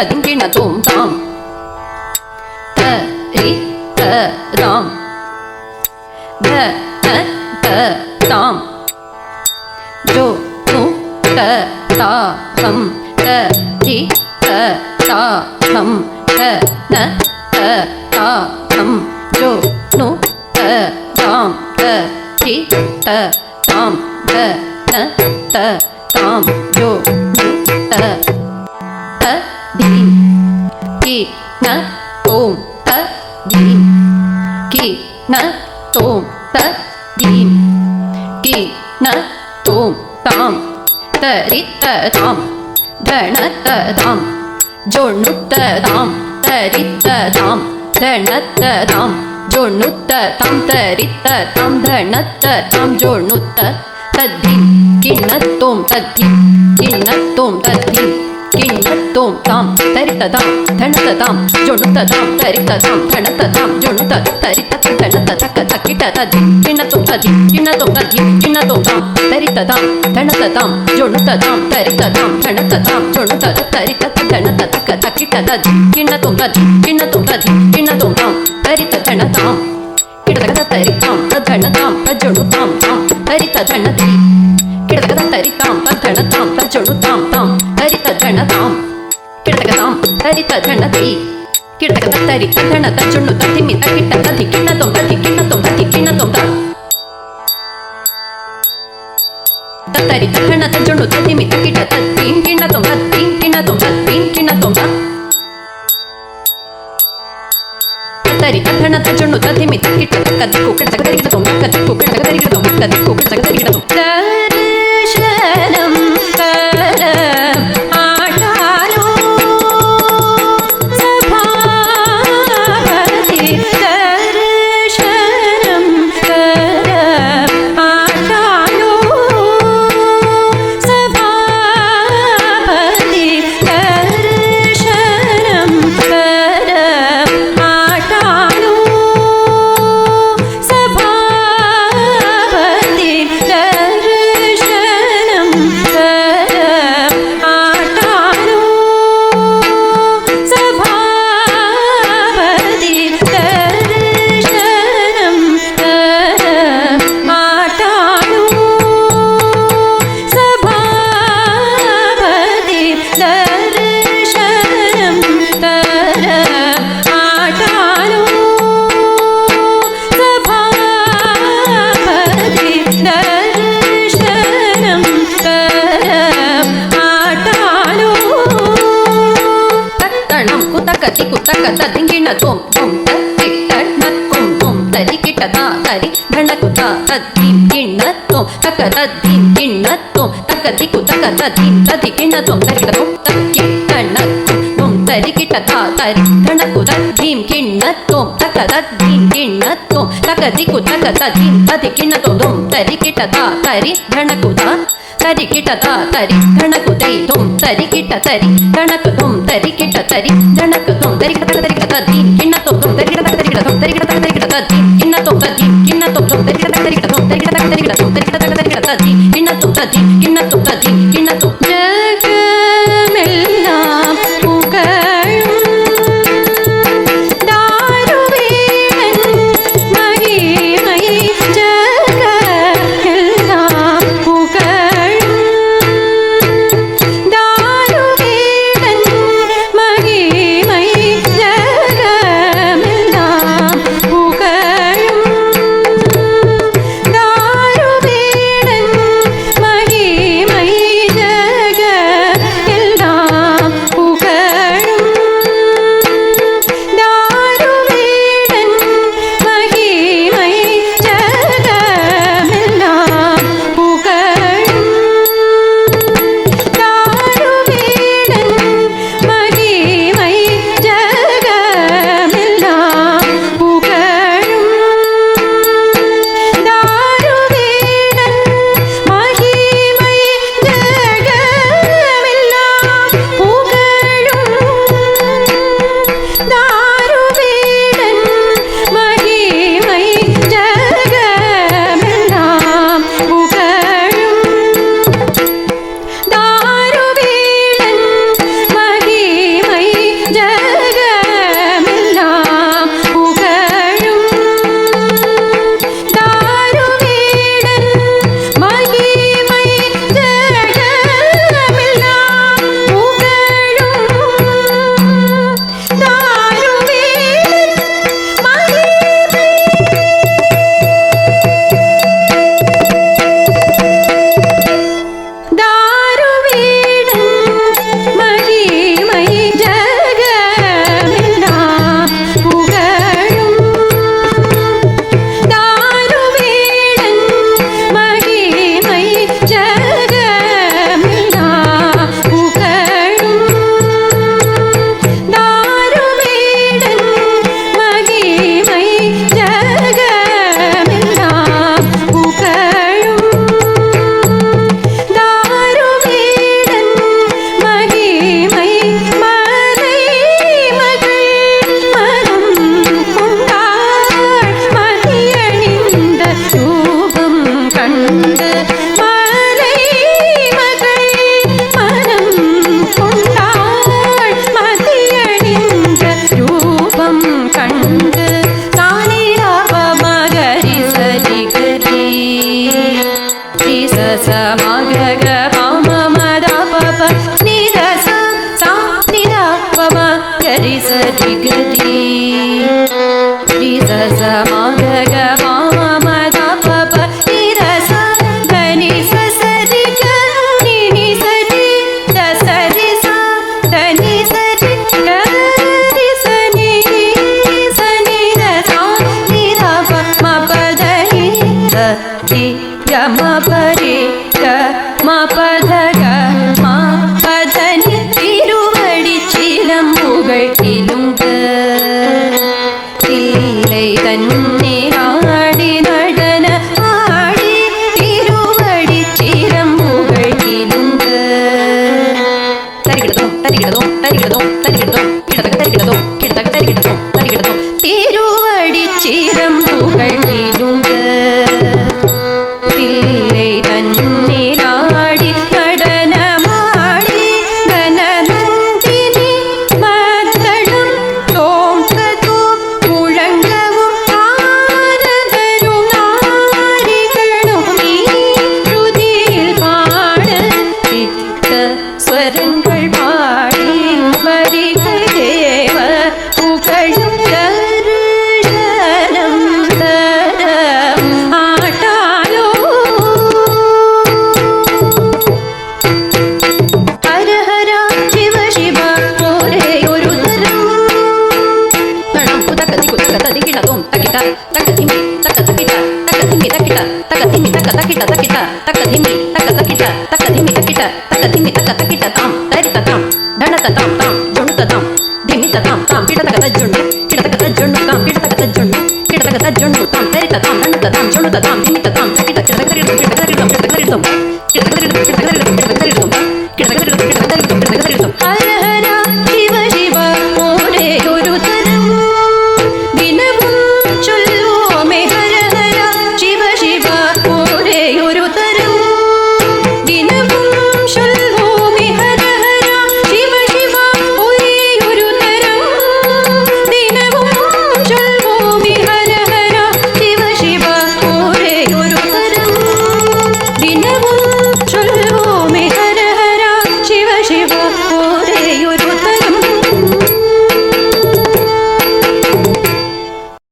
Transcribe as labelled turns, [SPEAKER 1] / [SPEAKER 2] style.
[SPEAKER 1] ದಿಂಗಿಣ ತೋಂ ತಾಂ ತ ರಿ ತ ರಾಂ ಧ ತ ತ ತಾಂ ಜೋ ನು ತ ತಾ ಹಂ ತ ರಿ ತ ತಾ ಹಂ ತ ನ ತ ತಾ ಹಂ ಜೋ ನು ತ ತಾಂ ತ ರಿ ತ ತಾಂ ಧ ನ ತ ತಾಂ ಜೋ ನು ತ ಧೀಂ ಕಿ ನ ತೋಂ ತ ಧೀಂ ಕಿ ನ ತೋಂ ತ ಧೀಂ ಕಿ ನ ತೋಂ ತಾಂ ತರಿ ತ ತಾಂ ಧಣ ತ ತಾಂ ಜೋಣು ತ ತಾಂ ತರಿ ತ ತಾಂ ಧಣ ತ ತಾಂ ಜೋಣು ತ ತಾಂ ತರಿ ತ ತಾಂ ಧಣ ತ ತಾಂ ಜೋಣು ತ ತದ್ಧೀಂ ಕಿ ನ ತೋಂ ತದ್ಧೀಂ ಕಿ ನ ತೋಂ ತದ್ಧೀಂ ಕಿಣ್ಣತ್ತೋಂ ತಾಂ ತರಿತದಾಂ ಧಣತದಾಂ ಜೊಣುತದಾಂ ತರಿತದಾಂ ಧಣತದಾಂ ಜೊಣುತದ ತರಿತ ಧಣತ ತಕ್ಕ ತಕ್ಕಿಟತದಿ ಕಿಣ್ಣತ್ತೋಂ ತದಿ ಕಿಣ್ಣತ್ತೋಂ ತದಿ ಕಿಣ್ಣತ್ತೋಂ ತಾಂ ತರಿತದಾಂ ಧಣತದಾಂ ಜೊಣುತದಾಂ ತರಿತದಾಂ ಧಣತದಾಂ ಜೊಣುತದ ತರಿತ ಧಣತ ತಕ್ಕ ತಕ್ಕಿಟತದಿ ಕಿಣ್ಣತ್ತೋಂ ತದಿ ಕಿಣ್ಣತ್ತೋಂ ತದಿ ಕಿಣ್ಣತ್ತೋಂ ತಾಂ ತರಿತ ಧಣತಾಂ ಕಿಡತದ ತರಿತಾಂ ತಧಣತಾಂ ತಜೊಣುತಾಂ ತಾಂ ತರಿತ ಧಣತಿ ಕಿಡತದ ತರಿತಾಂ ತಧಣತಾಂ ತಜೊಣುತಾಂ ತಾಂ ತರಿತ ಧಣತಾಂ ಕಿಡತಗತಾಂ ತರಿತ ಧಣತಿ ಕಿಡತಗದ ತರಿತ ಧಣತ ಜೊಣ್ಣು ತದಿಮಿ ತಕಿಟ್ಟ ತದಿ ಕಿಣ್ಣತೋಂ ತದಿ ಕಿಣ್ಣತೋಂ ತದಿ ಕಿಣ್ಣತೋಂ ತ ತರಿತ ಧಣತ ಜೊಣ್ಣು ತದಿಮಿ ತಕಿಟ್ಟ ತದಿ ಕಿಣ್ಣತೋಂ ತದಿ ಕಿಣ್ಣತೋಂ ತದಿ ಕಿಣ್ಣತೋಂ ತ ತರಿತ ಧಣತ ಜೊಣ್ಣು ತದಿಮಿ ತಕಿಟ್ಟ ತಕ್ಕದಿಕ್ಕು ಕಿಡತಗದರಿಗಿಡತೋಂ ತಕ್ಕದಿಕ್ಕು ಕಿಡತಗದರಿಗಿಡತೋಂ ತಕ್ಕದಿಕ್ಕು ಕಿಡತಗದರಿಗಿಡತೋಂ ದರ್ಶನಂ ಕರ ದಿಂಗಿಣ ತೋಂ ತೋಂ ತಕ್ಕಿಟ್ಟ ನತ್ತೋಂ ತೋಂ ತರಿ ಕಿಟದ ತರಿ ಧಣಕುತ ತದ್ದೀಂ ಕಿಣ್ಣ ತೋಂ ತಕ ತದ್ದೀಂ ಕಿಣ್ಣ ತೋಂ ತಕ ದಿಕ್ಕು ತಕ ತದ್ದೀಂ ತದಿ ಕಿಣ್ಣ ತೋಂ ತರಿಕಿಟ ತೋಂ ತಕ್ಕಿಟ್ಟ ನತ್ತೋಂ ತೋಂ ತರಿ ಕಿಟದ ತರಿ ಧಣಕು ತದ್ದೀಂ ಕಿಣ್ಣ ತೋಂ ತಕ ತದ್ದೀಂ ಕಿಣ್ಣ ತೋಂ ತಕ ದಿಕ್ಕು ತಕ ತದ್ದೀಂ ತದಿ ಕಿಣ್ಣ ತೋಂ ತೋಂ ತರಿ ಕಿಟದ ತರಿ ಧಣಕುತ ತರಿ ಕಿಟದ ತರಿ ಧಣಕು ತೈ ತೋಂ ತರಿ ಕಿಟ ತರಿ ಧಣಕು ತೋಂ ತರಿ ಕಿಟ ತರಿ ಧಣಕು ತೋಂ ತರಿ ಕಿಟ ತರಿ ಕಿಟ ತದಿ ಕಿಣ್ಣ ತೋಂ ತೋಂ ತರಿ ಕಿಟ ತರಿ ಕಿಟ ತೋಂ ತರಿ ಕಿಟ ತರಿ ಕಿಟ ತದಿ ಕಿಣ್ಣ ತೋಂ ತದಿ ಕಿಣ್ಣ ತೋಂ ತೋಂ ತರಿ ಕಿಟ ತರಿ ಕಿಟ ತೋಂ ತರಿ ಕಿಟ ತರಿ ಕಿಟ ತೋಂ ತರಿ ಕಿಟ ತರಿ ಕಿಟ ತದಿ ಕಿಣ್ಣ ತೋಂ ತದಿ ಕಿಣ್ಣ ತೋಂ ತದಿ ಕಿಣ್ಣ ತೋಂ ಜಗಮೆல்லாம் ಪುಗಳುಂ ದಾರುವೀಣನ್ ಮಹಿಮೈ ಜಗಮೆல்லாம் ಪುಗಳುಂ ದಾರುವೀಣನ್ ಮಹಿಮೈ ಜಗಮೆல்லாம் ಪುಗಳುಂ ri sa ri ga ri sa sa ma ga ga ma ma da pa pa ni ra sa ga ni sa sa ri ga ni sa ri da sa ri sa da ni sa ri ga ri sa ni da sa ni ra pa ma pa da ni sa ri ga ma pa ri ga ma pa da ga ma pa da ni திருவடி சிலம்புகள் கிலுங்க தில்லை தன்னிராடி நடன ஆடி திருவடி சிலம்புகள் கிலுங்க தரிகிடதோம் தரிகிடதோம் தரிகிடதோம் தரிகிடதோம் கிடதக தரிகிடதோம் கிடதக தரிகிடதோம் தரிகிடதோம் திருவடி சிலம்புகள் கிலுங்க தில்லை தன்னிராடி நடனமாடி கனநந்தினி மத்தளம் தோம்கதோம் முழங்கவும் ஆரதரும் நாரிகளும் நீருதியில் பாட சித்த ஸ்வரங்கள் பாடி வரிகள் தேவ புகழும் தருஷனம் தர ஆட்டாலோ ஹர ஹர சிவ சிவ ஒரே ஒரு தரம் தடம் குதகதி குதகதி கிடதோம் தகிட தகதிமி தகதகிட தகதிமி தகிட தகதிமி தகதகிட தகிட தகதிமி தகதகிட தகதிமி தகிட தகதிமி தகதகிட தாம் தரித தாம் தனத தாம் தாம்